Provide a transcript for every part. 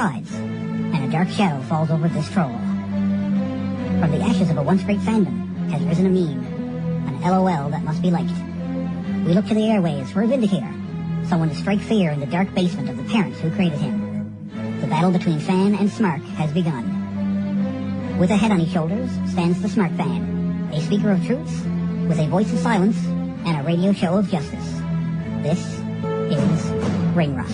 subsides, and a dark shadow falls over this troll. From the ashes of a once great fandom has risen a meme, an LOL that must be liked. We look to the airwaves for a vindicator, someone to strike fear in the dark basement of the parents who created him. The battle between fan and Smark has begun. With a head on his shoulders stands the Smark fan, a speaker of truths, with a voice of silence, and a radio show of justice. This is Ring Rust.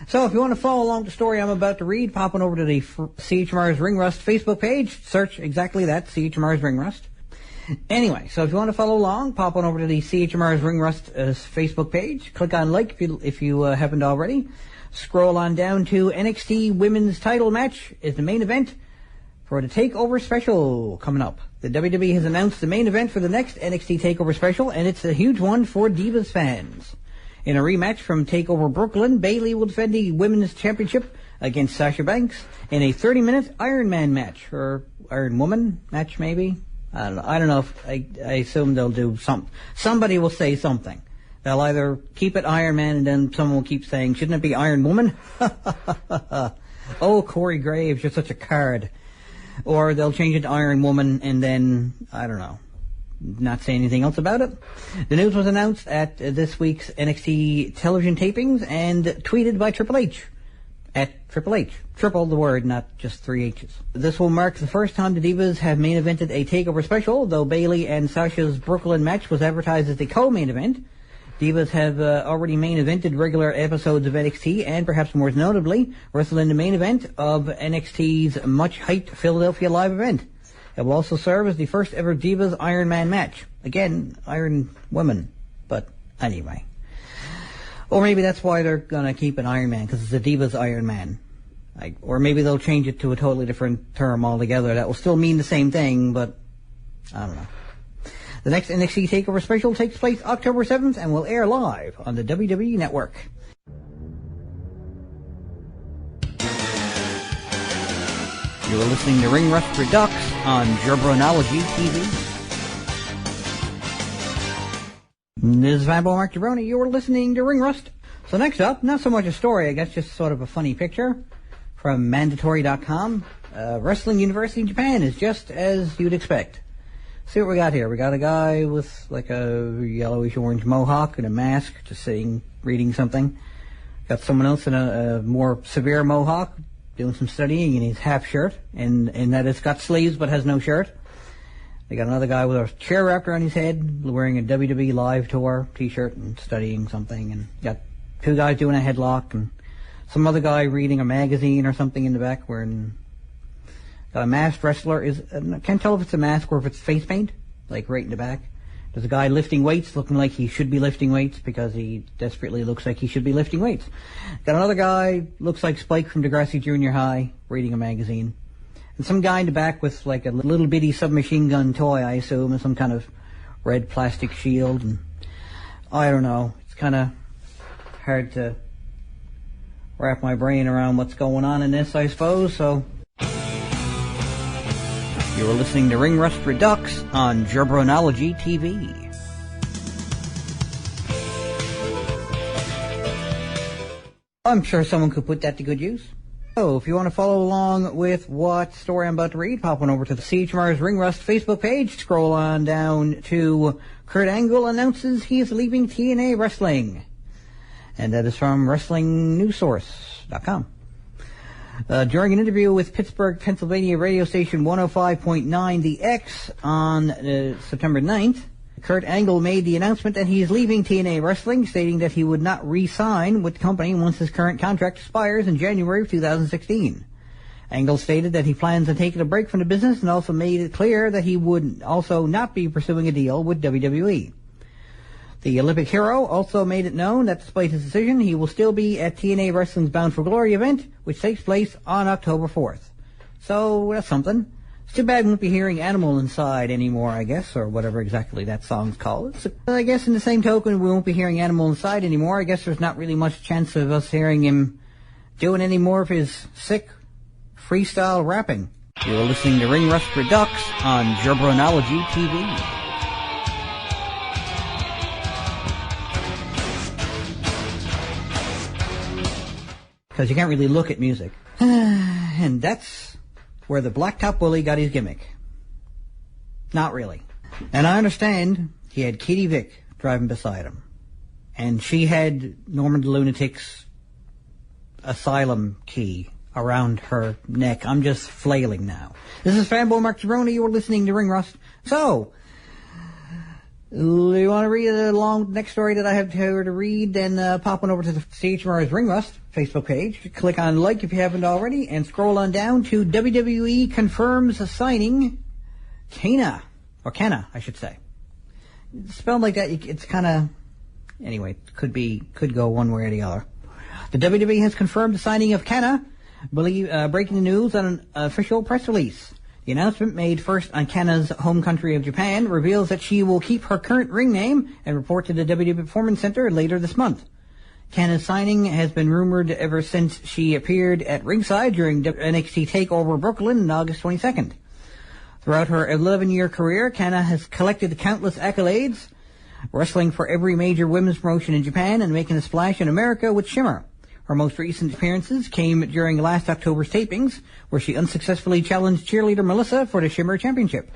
So if you want to follow along the story I'm about to read, pop on over to the CHMR's Ring Rust Facebook page. Search exactly that, CHMR's Ring Rust. Anyway, so if you want to follow along, pop on over to the CHMR's Ring Rust Facebook page. Click on like if you haven't already. Scroll on down to NXT Women's Title Match is the main event for the TakeOver Special coming up. The WWE has announced the main event for the next NXT TakeOver Special, and it's a huge one for Divas fans. In a rematch from TakeOver Brooklyn, Bayley will defend the Women's Championship against Sasha Banks in a 30-minute Iron Man match, or Iron Woman match, maybe? I don't know if I assume they'll do somebody will say something. They'll either keep it Iron Man and then someone will keep saying, shouldn't it be Iron Woman? Oh, Corey Graves, you're such a card. Or they'll change it to Iron Woman and then, I don't know, not say anything else about it. The news was announced at this week's NXT television tapings and tweeted by Triple H. At Triple H. Triple the word, not just 3 H's. This will mark the first time the Divas have main evented a TakeOver Special, though Bayley and Sasha's Brooklyn match was advertised as the co-main event. Divas have already main evented regular episodes of NXT and perhaps more notably wrestled in the main event of NXT's much-hyped Philadelphia live event. It will also serve as the first ever Divas Iron Man match. Again, Iron Woman, but anyway. Or maybe that's why they're gonna keep an Iron Man, because it's a Divas Iron Man. Or maybe they'll change it to a totally different term altogether. That will still mean the same thing, but I don't know. The next NXT TakeOver Special takes place October 7th and will air live on the WWE Network. You're listening to Ring Rust Redux on Jabronology TV. This is Fanboy Mark Jabroni. You're listening to Ring Rust. So next up, not so much a story, I guess just sort of a funny picture from Mandatory.com. Wrestling University in Japan is just as you'd expect. See what we got here. We got a guy with like a yellowish orange mohawk and a mask, just sitting, reading something. Got someone else in a more severe mohawk, doing some studying in his half shirt, and that it's got sleeves but has no shirt. They got another guy with a chair wrapped around his head, wearing a WWE Live Tour t-shirt and studying something, and got two guys doing a headlock, and some other guy reading a magazine or something in the back, wearing... Got a masked wrestler, I can't tell if it's a mask or if it's face paint, like right in the back. There's a guy lifting weights, looking like he should be lifting weights because he desperately looks like he should be lifting weights. Got another guy, looks like Spike from Degrassi Junior High, reading a magazine. And some guy in the back with like a little bitty submachine gun toy, I assume, and some kind of red plastic shield. And I don't know, it's kind of hard to wrap my brain around what's going on in this, I suppose, so... You're listening to Ring Rust Redux on Jabronology TV. I'm sure someone could put that to good use. So, if you want to follow along with what story I'm about to read, pop on over to the CHMR's Ring Rust Facebook page, scroll on down to Kurt Angle announces he is leaving TNA Wrestling. And that is from WrestlingNewsSource.com. During an interview with Pittsburgh, Pennsylvania radio station 105.9 The X on September 9th, Kurt Angle made the announcement that he is leaving TNA Wrestling, stating that he would not re-sign with the company once his current contract expires in January of 2016. Angle stated that he plans on taking a break from the business and also made it clear that he would also not be pursuing a deal with WWE. The Olympic hero also made it known that despite his decision, he will still be at TNA Wrestling's Bound for Glory event, which takes place on October 4th. So that's something. It's too bad we won't be hearing Animal Inside anymore, I guess, or whatever exactly that song's called. So I guess in the same token, we won't be hearing Animal Inside anymore. I guess there's not really much chance of us hearing him doing any more of his sick freestyle rapping. You're listening to Ring Rust Redux on Jabronology TV. Because you can't really look at music. And that's where the Blacktop Bully got his gimmick. Not really. And I understand he had Katie Vick driving beside him. And she had Norman the Lunatic's asylum key around her neck. I'm just flailing now. This is Fanboy Mark Cerrone. You're listening to Ring Rust. So, you want to read a long next story that I have here to read, then pop on over to the CHMR's Ring Rust Facebook page. Click on like if you haven't already, and scroll on down to WWE confirms signing Kana, or Kana, I should say. Spelled like that, it's kind of, anyway, could go one way or the other. The WWE has confirmed the signing of Kana, breaking the news on an official press release. The announcement, made first on Kana's home country of Japan, reveals that she will keep her current ring name and report to the WWE Performance Center later this month. Kana's signing has been rumored ever since she appeared at ringside during NXT TakeOver Brooklyn on August 22nd. Throughout her 11-year career, Kana has collected countless accolades, wrestling for every major women's promotion in Japan and making a splash in America with Shimmer. Her most recent appearances came during last October's tapings, where she unsuccessfully challenged cheerleader Melissa for the Shimmer Championship.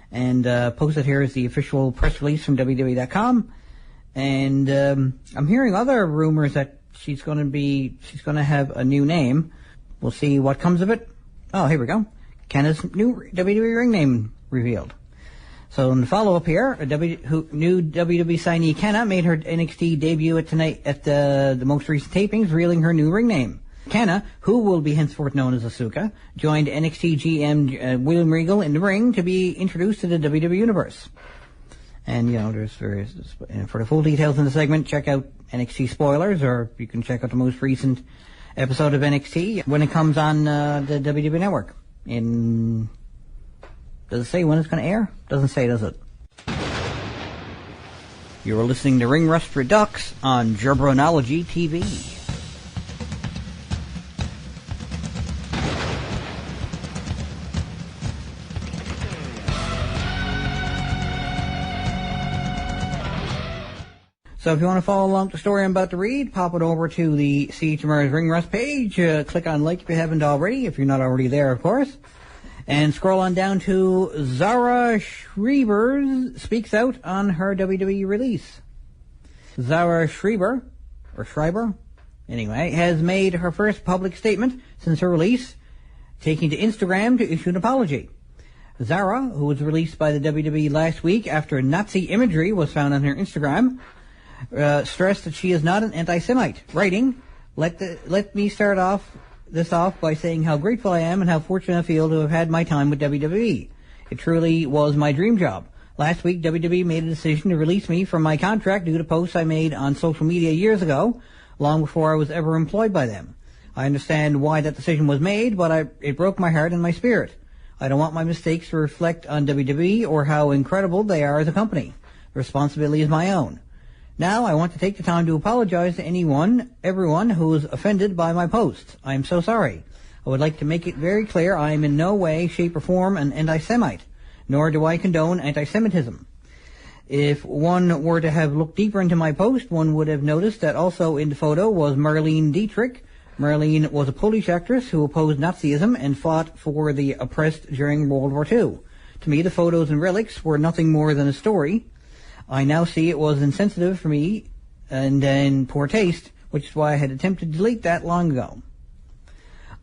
And posted here is the official press release from WWE.com. And I'm hearing other rumors that she's going to have a new name. We'll see what comes of it. Oh, here we go. Kana's new WWE ring name revealed. So in the follow-up here, new WWE signee Kana made her NXT debut tonight at the most recent tapings, revealing her new ring name. Kana, who will be henceforth known as Asuka, joined NXT GM William Regal in the ring to be introduced to the WWE Universe. And, there's various, for the full details in the segment, check out NXT Spoilers, or you can check out the most recent episode of NXT when it comes on the WWE Network. Does it say when it's going to air? Doesn't say, does it? You're listening to Ring Rust Redux on Jabronology TV. So if you want to follow along with the story I'm about to read, pop it over to the CHMR's Ring Rust page. Click on like if you haven't already, if you're not already there, of course. And scroll on down to Zara Schreiber speaks out on her WWE release. Zara Schreiber, anyway, has made her first public statement since her release, taking to Instagram to issue an apology. Zara, who was released by the WWE last week after Nazi imagery was found on her Instagram, stressed that she is not an anti-Semite, writing, Let me start this off by saying how grateful I am and how fortunate I feel to have had my time with WWE. It truly was my dream job. Last week, WWE made a decision to release me from my contract due to posts I made on social media years ago, long before I was ever employed by them. I understand why that decision was made, but it broke my heart and my spirit. I don't want my mistakes to reflect on WWE or how incredible they are as a company. The responsibility is my own. Now, I want to take the time to apologize to everyone who was offended by my posts. I am so sorry. I would like to make it very clear I am in no way, shape, or form an anti-Semite, nor do I condone anti-Semitism. If one were to have looked deeper into my post, one would have noticed that also in the photo was Marlene Dietrich. Marlene was a Polish actress who opposed Nazism and fought for the oppressed during World War II. To me, the photos and relics were nothing more than a story. I now see it was insensitive for me and in poor taste, which is why I had attempted to delete that long ago.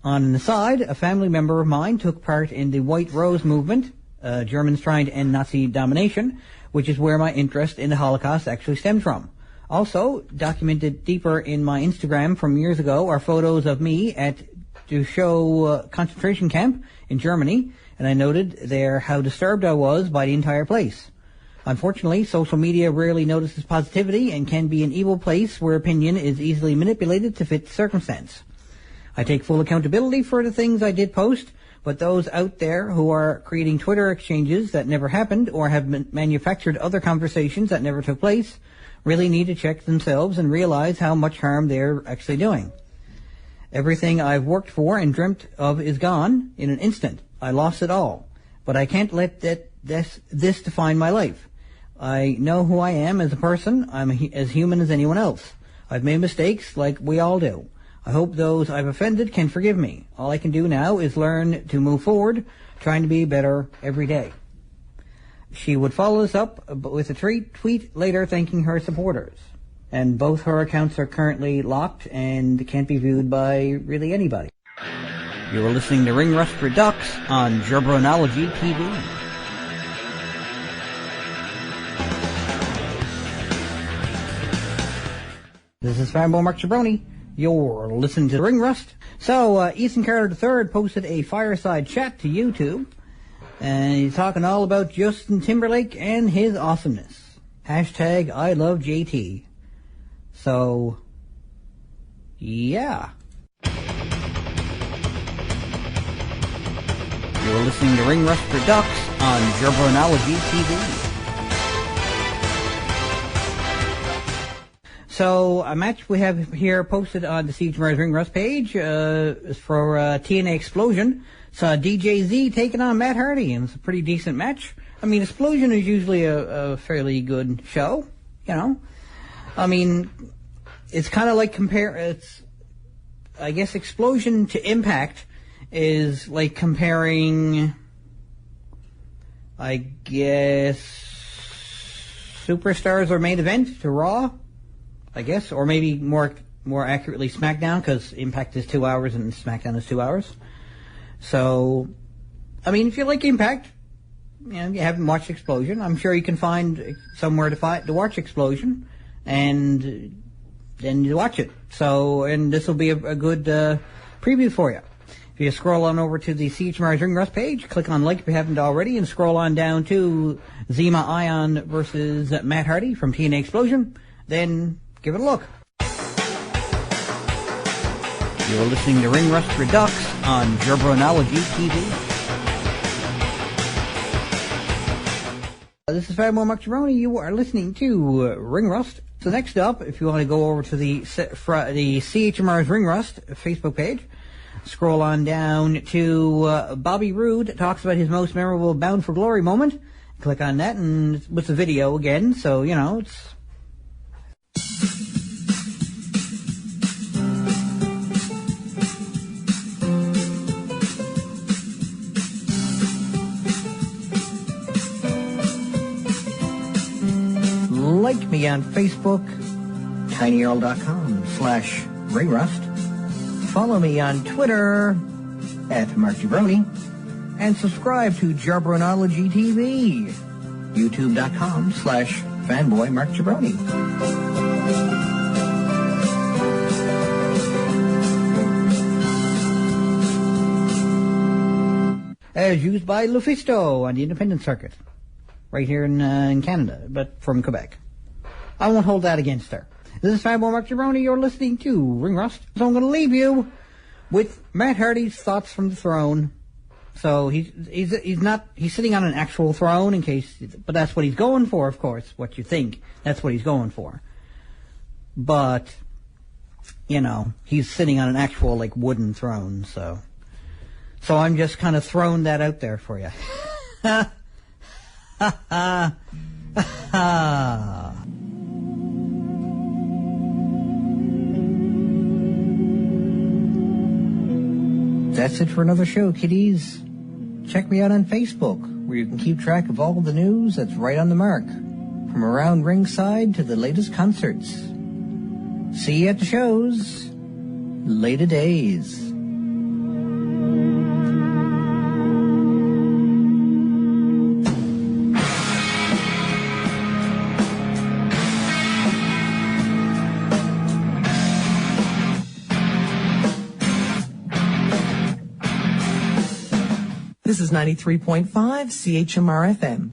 On an aside, a family member of mine took part in the White Rose movement, Germans trying to end Nazi domination, which is where my interest in the Holocaust actually stemmed from. Also, documented deeper in my Instagram from years ago are photos of me at Dachau concentration camp in Germany, and I noted there how disturbed I was by the entire place. Unfortunately, social media rarely notices positivity and can be an evil place where opinion is easily manipulated to fit the circumstance. I take full accountability for the things I did post, but those out there who are creating Twitter exchanges that never happened or have manufactured other conversations that never took place really need to check themselves and realize how much harm they're actually doing. Everything I've worked for and dreamt of is gone in an instant. I lost it all. But I can't let this define my life. I know who I am as a person. I'm as human as anyone else. I've made mistakes like we all do. I hope those I've offended can forgive me. All I can do now is learn to move forward, trying to be better every day. She would follow this up with a tweet later thanking her supporters. And both her accounts are currently locked and can't be viewed by really anybody. You're listening to Ring Rust Redux on Jabronology TV. This is Fanboy Mark Jabroni. You're listening to Ring Rust. So, Ethan Carter III posted a fireside chat to YouTube, and he's talking all about Justin Timberlake and his awesomeness. Hashtag I love JT. So, yeah. You're listening to Ring Rust Redux on Jabronology TV. So, a match we have here posted on the CHMR's Ring Rust page is for TNA Explosion. It's DJZ taking on Matt Hardy, and it's a pretty decent match. I mean, Explosion is usually a fairly good show, you know. I mean, it's kind of like I guess Explosion to Impact is like comparing, I guess, Superstars or Main Event to Raw, I guess, or maybe more accurately SmackDown, because Impact is 2 hours and SmackDown is 2 hours. So, I mean, if you like Impact, you know, you haven't watched Explosion, I'm sure you can find somewhere to watch Explosion, and then you watch it. So, and this will be a good preview for you. If you scroll on over to the CHMR's Ring Rust page, click on like if you haven't already, and scroll on down to Zema Ion versus Matt Hardy from TNA Explosion, then give it a look. You're listening to Ring Rust Redux on Jabronology TV. This is Fanboy Mark Jabroni. You are listening to Ring Rust. So next up, if you want to go over to the CHMR's Ring Rust Facebook page, scroll on down to Bobby Roode talks about his most memorable Bound for Glory moment. Click on that, and it's a video again, so, you know, it's... Like me on Facebook, tinyurl.com/ringrust. Follow me on Twitter @MarkJabroni, and subscribe to Jabronology TV, youtube.com/fanboymarkjabroni. As used by Lufisto on the independent circuit, right here in Canada, but from Quebec. I won't hold that against her. This is Fanboy Mark Jabroni. You're listening to Ring Rust. So I'm going to leave you with Matt Hardy's thoughts from the throne. So he's sitting on an actual throne but that's what he's going for, of course. What you think, that's what he's going for. But, you know, he's sitting on an actual, like, wooden throne, so I'm just kind of throwing that out there for you. Ha ha ha. That's it for another show, kiddies. Check me out on Facebook, where you can keep track of all the news that's right on the mark, from around ringside to the latest concerts. See you at the shows. Later days. This is 93.5 CHMR-FM.